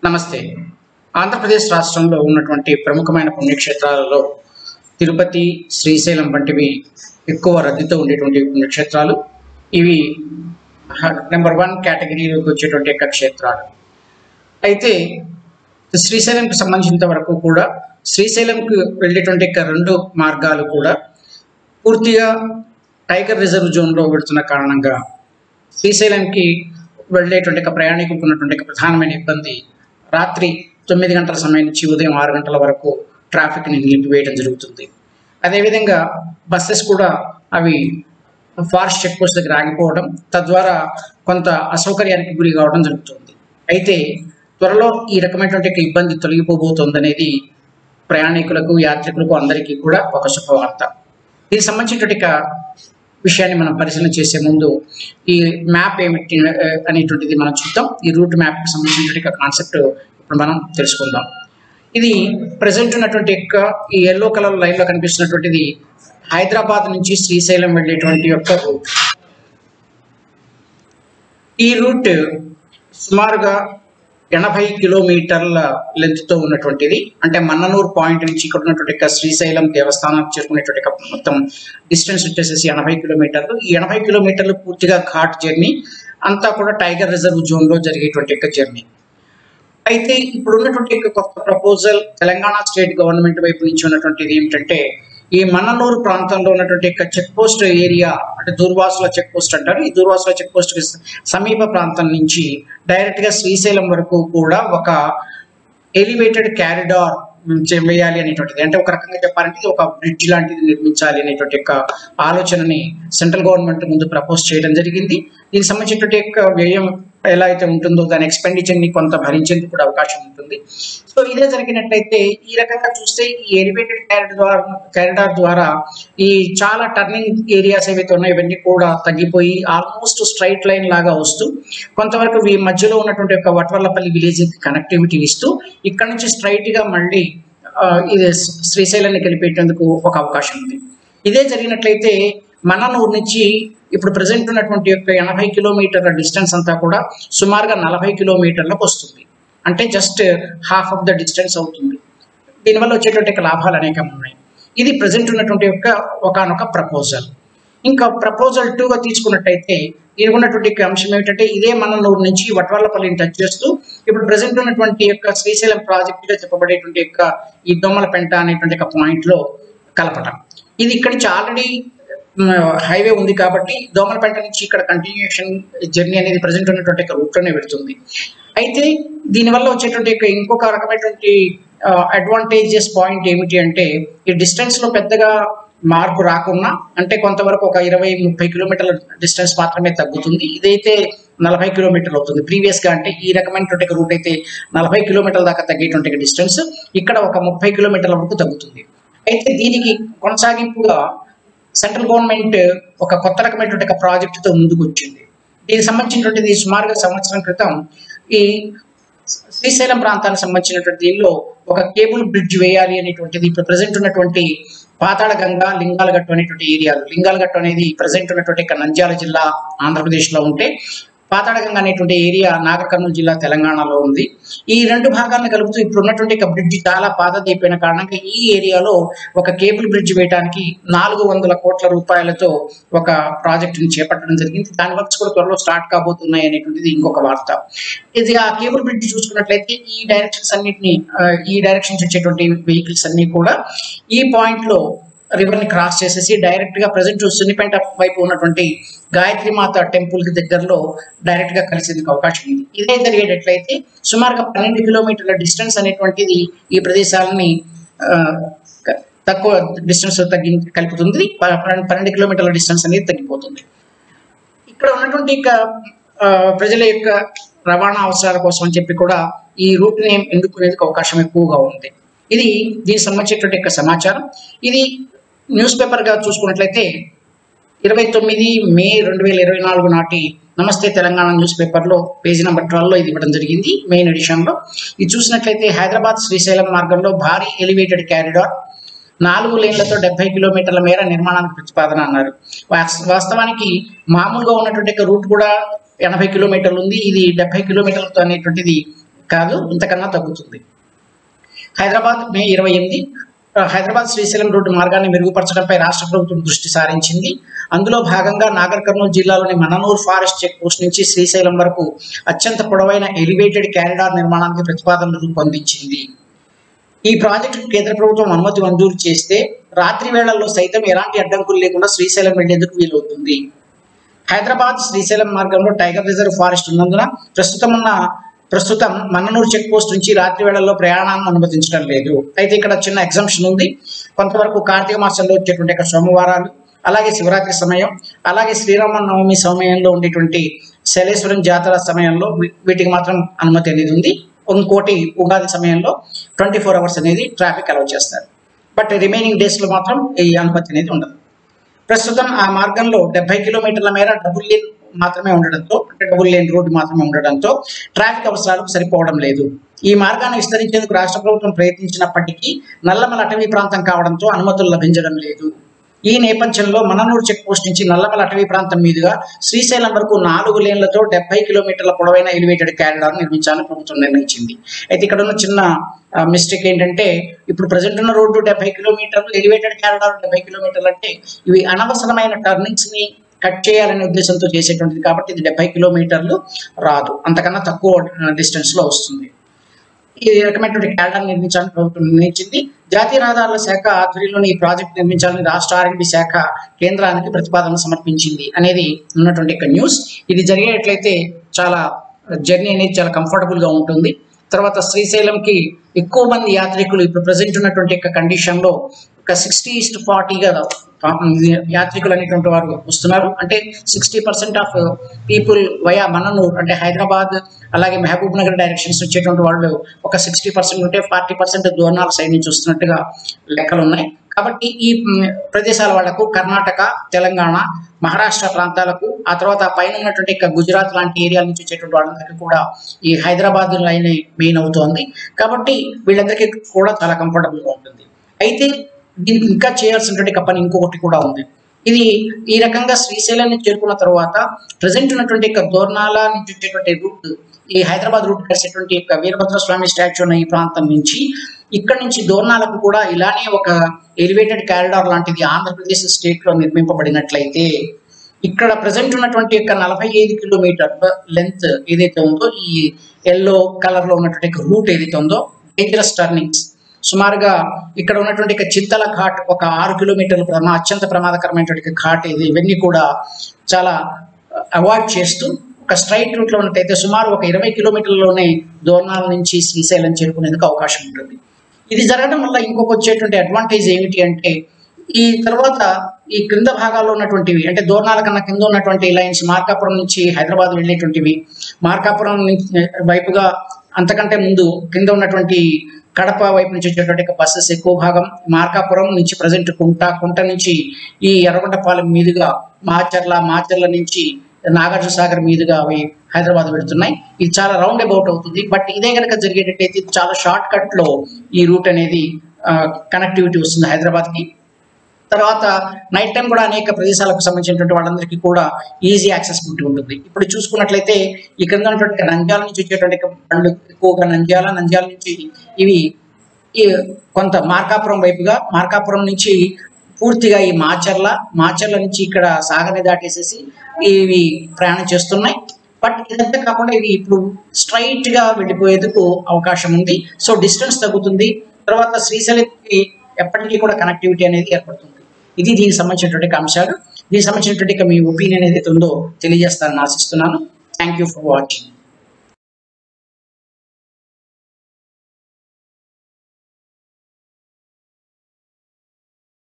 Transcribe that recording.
నమస్తే. ఆంధ్రప్రదేశ్ రాష్ట్రంలో ఉన్నటువంటి ప్రముఖమైన పుణ్యక్షేత్రాలలో తిరుపతి, శ్రీశైలం వంటివి ఎక్కువ రద్దీతో ఉండేటువంటి పుణ్యక్షేత్రాలు. ఇవి నెంబర్ 1 కేటగిరీలోకి వచ్చేటువంటి క్షేత్రాలు. అయితే శ్రీశైలంకి సంబంధించినంత వరకు కూడా శ్రీశైలంకి వెళ్ళేటువంటి 2 మార్గాలు కూడా పూర్తిగా టైగర్ రిజర్వ్ జోన్లో వెళుతున్న కారణంగా శ్రీశైలంకి వెళ్ళేటువంటి ప్రయాణికులకు ఉన్నటువంటి ప్రధానమైన ఇబ్బంది రాత్రి 9 గంటల సమయం నుంచి ఉదయం 6 గంటల వరకు ట్రాఫిక్ని నిలిపివేయడం జరుగుతుంది. అదేవిధంగా బస్సెస్ కూడా అవి ఫారెస్ట్ చెక్ పోస్ట్ దగ్గర ఆగిపోవడం, తద్వారా కొంత అసౌకర్యానికి గురి కావడం జరుగుతుంది. అయితే త్వరలో ఈ రకమైనటువంటి ఇబ్బంది తొలగిపోబోతోందనేది ప్రయాణికులకు, యాత్రికులకు అందరికీ కూడా ఒక శుభవార్త. దీనికి సంబంధించినటువంటి విషయాన్ని మనం పరిశీలన చేసే ముందు ఈ మ్యాప్ ఏమిటి అనేటువంటిది మనం చూద్దాం. ఈ రూట్ మ్యాప్కి సంబంధించినటువంటి కాన్సెప్ట్ ఇప్పుడు మనం తెలుసుకుందాం. ఇది ప్రజెంట్ ఉన్నటువంటి ఈ ఎల్లో కలర్ లైన్లో కనిపిస్తున్నటువంటిది హైదరాబాద్ నుంచి శ్రీశైలం వెళ్ళేటువంటి రూట్. ఈ రూట్ సుమారుగా 80 కిలోమీటర్ల లెంత్తో ఉన్నటువంటిది. అంటే మన్ననూరు పాయింట్ నుంచి ఇక్కడ ఉన్నటువంటి శ్రీశైలం దేవస్థానానికి చేరుకునేటువంటి మొత్తం డిస్టెన్స్ వచ్చేసేసి 80 కిలోమీటర్లు. ఈ 80 కిలోమీటర్లు పూర్తిగా ఘాట్ జర్నీ, అంతా కూడా టైగర్ రిజర్వ్ జోన్లో జరిగేటువంటి జర్నీ. అయితే ఇప్పుడు ఉన్నటువంటి కొత్త ప్రపోజల్ తెలంగాణ స్టేట్ గవర్నమెంట్ వైపు నుంచి ఉన్నటువంటిది ఏమిటంటే, ఈ మన్ననూరు ప్రాంతంలో ఉన్నటువంటి చెక్ పోస్ట్ ఏరియా, అంటే దూర్వాసుల చెక్ పోస్ట్ అంటారు. ఈ దూర్వాసుల చెక్ పోస్ట్ సమీప ప్రాంతం నుంచి డైరెక్ట్ గా శ్రీశైలం వరకు కూడా ఒక ఎలివేటెడ్ క్యారిడార్ వేయాలి అనేటువంటిది, అంటే ఒక రకంగా చెప్పాలంటే ఇది ఒక బ్రిడ్జ్ లాంటిది నిర్మించాలి అనేటువంటి ఆలోచనని సెంట్రల్ గవర్నమెంట్ ముందు ప్రపోజ్ చేయడం జరిగింది. దీనికి సంబంధించినటువంటి వ్యయం ఎలా అయితే ఉంటుందో దాని ఎక్స్పెండిచర్ ని కొంత భరించేందుకు కూడా అవకాశం ఉంటుంది. సో ఇదే జరిగినట్లయితే ఈ రకంగా చూస్తే ఈ ఎలివేటెడ్ కారిడార్ ద్వారా ఈ చాలా టర్నింగ్ ఏరియాస్ ఏవైతే ఉన్నాయో ఇవన్నీ కూడా తగ్గిపోయి ఆల్మోస్ట్ స్ట్రైట్ లైన్ లాగా వస్తూ కొంతవరకు ఈ మధ్యలో ఉన్నటువంటి వట్వర్లపల్లి విలేజ్ కనెక్టివిటీ ఇస్తూ ఇక్కడ నుంచి స్ట్రైట్ గా మళ్ళీ ఇది శ్రీశైలాన్ని కలిపేటందుకు ఒక అవకాశం ఉంది. ఇదే జరిగినట్లయితే మన్ననూరు నుంచి ఇప్పుడు ప్రజెంట్ ఉన్నటువంటి 80 కిలోమీటర్ల డిస్టెన్స్ అంతా కూడా సుమారుగా 40 కిలోమీటర్లకు వస్తుంది. అంటే just half of the distance అవుతుంది. దీనివల్ల వచ్చేటువంటి లాభాలు అనేకం ఉన్నాయి. ఇది ప్రజెంట్ ఉన్నటువంటి ఒకనొక ప్రపోజల్. ఇంకా ప్రపోజల్ 2గా తీసుకున్నట్టయితే దీనికి ఉన్నటువంటి అంశం ఏమిటంటే, ఇదే మన్ననూరు నుంచి వట్వర్లపల్లిని టచ్ చేస్తూ ఇప్పుడు ప్రజెంట్ ఉన్నటువంటి శ్రీశైలం ప్రాజెక్టుగా చెప్పబడేటువంటి ఈ దోమలపెంట అనేటువంటి పాయింట్ లో కలపటం. ఇది ఇక్కడి నుంచి ఆల్రెడీ హైవే ఉంది కాబట్టి దోమలపెంట నుంచి ఇక్కడ కంటిన్యూషన్ జర్నీ అనేది ప్రజెంట్ ఉన్నటువంటి రూట్లోనే పెడుతుంది. అయితే దీనివల్ల వచ్చేటువంటి ఇంకొక రకమైనటువంటి అడ్వాంటేజెస్ పాయింట్ ఏమిటి అంటే, ఈ డిస్టెన్స్ లో పెద్దగా మార్పు రాకున్నా, అంటే కొంతవరకు ఒక 20-30 కిలోమీటర్ల డిస్టెన్స్ మాత్రమే తగ్గుతుంది. ఇదైతే 40 కిలోమీటర్లు అవుతుంది. ప్రీవియస్ గా అంటే ఈ రకమైనటువంటి రూట్ అయితే 40 కిలోమీటర్ల దాకా తగ్గేటువంటి డిస్టెన్స్ ఇక్కడ ఒక 30 కిలోమీటర్ల వరకు తగ్గుతుంది. అయితే దీనికి కొనసాగింపుగా సెంట్రల్ గవర్నమెంట్ ఒక కొత్త రకమైనటువంటి ప్రాజెక్టుతో ముందుకు వచ్చింది. దీనికి సంబంధించినటువంటిది సుమారుగా సంవత్సరం క్రితం ఈ శ్రీశైలం ప్రాంతానికి సంబంధించినటువంటి దీనిలో ఒక కేబుల్ బ్రిడ్జ్ వేయాలి అనేటువంటిది ఇప్పుడు ప్రజెంట్ ఉన్నటువంటి పాతాళగంగ, లింగాలగట్టు అనేటువంటి ఏరియాలు. లింగాలగట్టు అనేది ప్రజెంట్ ఉన్నటువంటి నంద్యాల జిల్లా ఆంధ్రప్రదేశ్ లో ఉంటే, పాతాళగంగ అనేటువంటి ఏరియా నాగర్ కర్నూలు జిల్లా తెలంగాణలో ఉంది. ఈ 2 భాగాలను కలుపుతూ ఇప్పుడు ఉన్నటువంటి బ్రిడ్జ్ చాలా పాతది అయిపోయిన కారణంగా ఈ ఏరియాలో ఒక కేబుల్ బ్రిడ్జ్ వేయడానికి 400 కోట్ల రూపాయలతో ఒక ప్రాజెక్టుని చేపట్టడం జరిగింది. దాని వర్క్స్ కూడా త్వరలో స్టార్ట్ కాబోతున్నాయి అనేటువంటిది ఇంకొక వార్త. ఇది ఆ కేబుల్ బ్రిడ్జ్ చూసుకున్నట్లయితే ఈ డైరెక్షన్స్ అన్నింటినీ, ఈ డైరెక్షన్స్ వచ్చేటువంటి వెహికల్స్ అన్ని కూడా ఈ పాయింట్ లో రివర్ ని క్రాస్ చేసేసి డైరెక్ట్ గా ప్రజెంట్ సున్నిపేట వైపు ఉన్నటువంటి గాయత్రి మాత టెంపుల్ కి దగ్గరలో డైరెక్ట్ గా కలిసేందుకు అవకాశం ఉంది. ఇదే జరిగేటట్లయితే సుమారుగా 12 కిలోమీటర్ల డిస్టెన్స్ అనేటువంటిది ఈ ప్రదేశాలని తక్కువ డిస్టెన్స్ కలుపుతుంది. 12 కిలోమీటర్ల డిస్టెన్స్ అనేది తగ్గిపోతుంది. ఇక్కడ ఉన్నటువంటి ప్రజల రవాణా అవసరాల కోసం అని చెప్పి కూడా ఈ రూట్ ని ఎన్నుకునేందుకు అవకాశం ఎక్కువగా ఉంది. ఇది దీనికి సంబంధించినటువంటి సమాచారం. ఇది న్యూస్ పేపర్ గా చూసుకున్నట్లయితే 29 మే 2024 నాటి నమస్తే తెలంగాణ న్యూస్ పేపర్ లో పేజీ నెంబర్ 12 లో ఇది ఇవ్వడం జరిగింది, మెయిన్ ఎడిషన్ లో. ఇది చూసినట్లయితే హైదరాబాద్ శ్రీశైలం మార్గంలో భారీ ఎలివేటెడ్ క్యారిడార్ 4 లేన్లతో 70 కిలోమీటర్ల మేర నిర్మాణానికి ప్రతిపాదన అన్నారు. వాస్తవానికి మామూలుగా ఉన్నటువంటి రూట్ కూడా 80 కిలోమీటర్లు ఉంది. ఇది 70 కిలోమీటర్లతో అనేటువంటిది కాదు, ఇంతకన్నా తగ్గుతుంది. హైదరాబాద్ మే 28 హైదరాబాద్ శ్రీశైలం రోడ్డు మార్గాన్ని మెరుగుపరచడంపై రాష్ట్ర ప్రభుత్వం దృష్టి సారించింది. అందులో భాగంగా నాగర్ కర్నూలు జిల్లాలోని మన్ననూరు ఫారెస్ట్ చెక్ పోస్ట్ నుంచి శ్రీశైలం వరకు అత్యంత పొడవైన ఎలివేటెడ్ కారిడార్ నిర్మాణానికి ప్రతిపాదనలు రూపొందించింది. ఈ ప్రాజెక్టుకు కేంద్ర ప్రభుత్వం అనుమతి మంజూరు చేస్తే రాత్రి వేళల్లో సైతం ఎలాంటి అడ్డంకులు లేకుండా శ్రీశైలం వెళ్లేందుకు వీలవుతుంది. హైదరాబాద్ శ్రీశైలం మార్గంలో టైగర్ రిజర్వ్ ఫారెస్ట్ ఉన్నందున ప్రస్తుతం మన్ననూరు చెక్ పోస్ట్ నుంచి రాత్రి వేళల్లో ప్రయాణాలను అనుమతించడం లేదు. అయితే ఇక్కడ చిన్న ఎగ్జంప్షన్ ఉంది. కొంతవరకు కార్తీక మాసంలో వచ్చేటువంటి సోమవారాలు, అలాగే శివరాత్రి సమయం, అలాగే శ్రీరామనవమి సమయంలో ఉండేటువంటి శైలేశ్వరం జాతర సమయంలో వీటికి మాత్రం అనుమతి అనేది ఉంది. ఇంకోటి ఉగాది సమయంలో 24 hours అనేది ట్రాఫిక్ అలౌ చేస్తారు. బట్ రిమైనింగ్ డేస్లో మాత్రం ఈ అనుమతి అనేది ఉండదు. ప్రస్తుతం ఆ మార్గంలో 70 కిలోమీటర్ల మేర డబుల్ లేన్ మాత్రమే ఉండడంతో, అంటే డబుల్ లేన్ రోడ్డు మాత్రమే ఉండడంతో ట్రాఫిక్ అవసరాలకు సరిపోవడం లేదు. ఈ మార్గాన్ని విస్తరించేందుకు రాష్ట్ర ప్రభుత్వం ప్రయత్నించినప్పటికీ నల్లమల అటవీ ప్రాంతం కావడంతో అనుమతులు లభించడం లేదు. ఈ నేపథ్యంలో మన్ననూరు చెక్ పోస్ట్ నుంచి నల్లమల అటవీ ప్రాంతం మీదుగా శ్రీశైలం వరకు 4 లేన్లతో 70 కిలోమీటర్ల పొడవైన ఎలివేటెడ్ కారిడార్ నిర్మించాలని ప్రభుత్వం నిర్ణయించింది. అయితే ఇక్కడ ఉన్న చిన్న మిస్టేక్ ఏంటంటే, ఇప్పుడు ప్రజెంట్ ఉన్న రోడ్డు 70 కిలోమీటర్లు, ఎలివేటెడ్ కారిడార్ 70 కిలోమీటర్లు అంటే ఇవి అనవసరమైన టర్నింగ్స్ ని కట్ చేయాలనే ఉద్దేశంతో చేసేటువంటిది కాబట్టి ఇది 70 కిలోమీటర్లు రాదు, అంతకన్నా తక్కువ డిస్టెన్స్ లో వస్తుంది. ఈ రకమైనటువంటి కారిడార్ నిర్మించాలని ప్రభుత్వం నిర్ణయించింది. జాతీయ రహదారుల శాఖ ఆధ్వర్యంలో ఈ ప్రాజెక్ట్ నిర్మించాలని రాష్ట్ర R&D శాఖ కేంద్రానికి ప్రతిపాదన సమర్పించింది అనేది ఉన్నటువంటి న్యూస్. ఇది జరిగేట్లయితే చాలా జర్నీ అనేది చాలా కంఫర్టబుల్ గా ఉంటుంది. తర్వాత శ్రీశైలంకి ఎక్కువ మంది యాత్రికులు ఇప్పుడు ప్రజెంట్ ఉన్నటువంటి కండిషన్ లో ఒక 60:40గా యాత్రికులు అనేటువంటి వారు వస్తున్నారు. అంటే 60% ఆఫ్ పీపుల్ వయా మన్ననూరు, అంటే హైదరాబాద్ అలాగే మహబూబ్ నగర్ డైరెక్షన్స్ వచ్చేటువంటి వాళ్ళు ఒక 60% ఉంటే 40% దోర్నాల సైడ్ నుంచి వస్తున్నట్టుగా లెక్కలు ఉన్నాయి. కాబట్టి ఈ ప్రదేశాల వాళ్లకు కర్ణాటక, తెలంగాణ, మహారాష్ట్ర ప్రాంతాలకు, ఆ తర్వాత పైన ఉన్నటువంటి గుజరాత్ లాంటి ఏరియాల నుంచి వచ్చేటువంటి వాళ్ళందరికీ కూడా ఈ హైదరాబాద్ లైన్ మెయిన్ అవుతోంది. కాబట్టి వీళ్ళందరికీ కూడా చాలా కంఫర్టబుల్ గా ఉంటుంది. అయితే దీనికి ఇంకా చేయాల్సినటువంటి పని ఇంకొకటి కూడా ఉంది. ఇది ఈ రకంగా శ్రీశైలాన్ని చేరుకున్న తర్వాత ప్రజెంట్ ఉన్నటువంటి దోర్నాల నుంచి వచ్చేటువంటి రూట్, ఈ హైదరాబాద్ రూట్ కలిసేటువంటి వీరభద్ర స్వామి స్టాచ్యూ ఉన్న ఈ ప్రాంతం నుంచి ఇక్కడ నుంచి దోర్నాలకు కూడా ఇలానే ఒక ఎలివేటెడ్ కారిడార్ లాంటిది ఆంధ్రప్రదేశ్ స్టేట్ లో నిర్మింపబడినట్లయితే ఇక్కడ ప్రజెంట్ ఉన్నటువంటి 45 కిలోమీటర్ల లెంత్ ఏదైతే ఉందో, ఈ ఎల్లో కలర్ లో ఉన్నటువంటి రూట్ ఏదైతే ఉందో, డేంజరస్ టర్నింగ్స్ సుమారుగా ఇక్కడ ఉన్నటువంటి చింతల ఘాట్ ఒక 6 కిలోమీటర్ల అత్యంత ప్రమాదకరమైనటువంటి ఘాట్ ఇది, ఇవన్నీ కూడా చాలా అవాయిడ్ చేస్తూ ఒక స్ట్రైట్ రూట్ లో ఉన్నట్టయితే సుమారు ఒక 20 కిలోమీటర్లలోనే దోర్నాల నుంచి శ్రీశైలం చేరుకునేందుకు అవకాశం ఉంటుంది. ఇది జరగడం వల్ల ఇంకొక వచ్చేటువంటి అడ్వాంటేజ్ ఏమిటి అంటే, ఈ తర్వాత ఈ క్రింద భాగాల్లో ఉన్నటువంటివి, అంటే దోర్నాల కన్నా కింద ఉన్నటువంటి లైన్స్ మార్కాపురం నుంచి హైదరాబాద్ వెళ్ళేటువంటివి, మార్కాపురం వైపుగా అంతకంటే ముందు కింద ఉన్నటువంటి కడప వైపు నుంచి వచ్చేటువంటి బస్సెస్ ఎక్కువ భాగం మార్కాపురం నుంచి ప్రజెంట్ కుంట నుంచి ఈ ఎర్రగొండపాలెం మీదుగా మాచర్ల నుంచి నాగార్జున సాగర్ మీదుగా అవి హైదరాబాద్ పెడుతున్నాయి. ఇది చాలా రౌండ్ అబౌట్ అవుతుంది. బట్ ఇదే కనుక జరిగేటట్టయితే చాలా షార్ట్ కట్ లో ఈ రూట్ అనేది కనెక్టివిటీ వస్తుంది హైదరాబాద్ కి. తర్వాత నైట్ టైం కూడా అనేక ప్రదేశాలకు సంబంధించినటువంటి వాళ్ళందరికీ కూడా ఈజీ యాక్సెసిబిలిటీ ఉంటుంది. ఇప్పుడు చూసుకున్నట్లయితే ఈ క్రింద ఉన్నటువంటి నంద్యాల నుంచి వచ్చేటువంటి బండ్లు ఎక్కువగా నంద్యాల నుంచి ఇవి కొంత మార్కాపురం వైపుగా, మార్కాపురం నుంచి పూర్తిగా ఈ మాచర్ల నుంచి ఇక్కడ సాగర్ని దాటేసేసి ఇవి ప్రయాణం చేస్తున్నాయి. బట్ ఇదంతా కాకుండా ఇవి ఇప్పుడు స్ట్రైట్ గా వెళ్ళిపోయేందుకు అవకాశం ఉంది. సో డిస్టెన్స్ తగ్గుతుంది. తర్వాత శ్రీశైలంకి ఎప్పటికీ కూడా కనెక్టివిటీ అనేది ఏర్పడుతుంది. ఇది దీనికి సంబంధించినటువంటి అంశాలు. దీనికి సంబంధించినటువంటి మీ ఒపీనియన్ ఏదైతే ఉందో తెలియజేస్తానని ఆశిస్తున్నాను. Thank you for watching.